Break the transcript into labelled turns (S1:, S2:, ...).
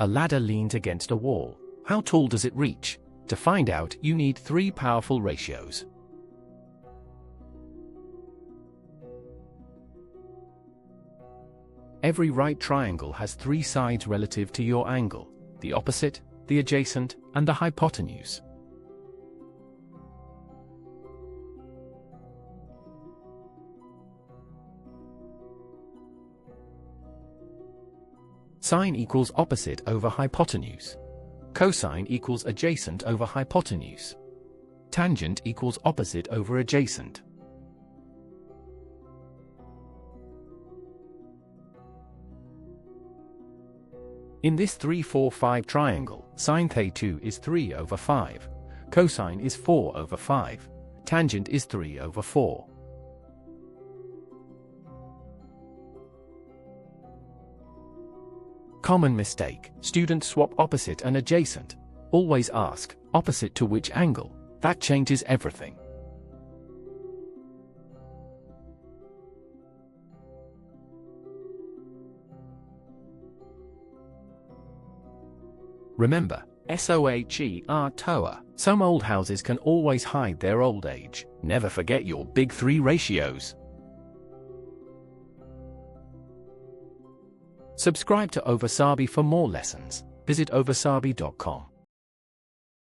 S1: A ladder leans against a wall. How tall does it reach? To find out, you need three powerful ratios. Every right triangle has three sides relative to your angle: the opposite, the adjacent, and the hypotenuse. Sine equals opposite over hypotenuse. Cosine equals adjacent over hypotenuse. Tangent equals opposite over adjacent. In this 3-4-5 triangle, sine θ2 is 3 over 5, cosine is 4 over 5, tangent is 3 over 4. Common mistake: students swap opposite and adjacent. Always ask, opposite to which angle? That changes everything. Remember, SOH CAH TOA. Some old houses can always hide their old age. Never forget your big three ratios. Subscribe to Ovasaabi for more lessons. Visit ovasaabi.com.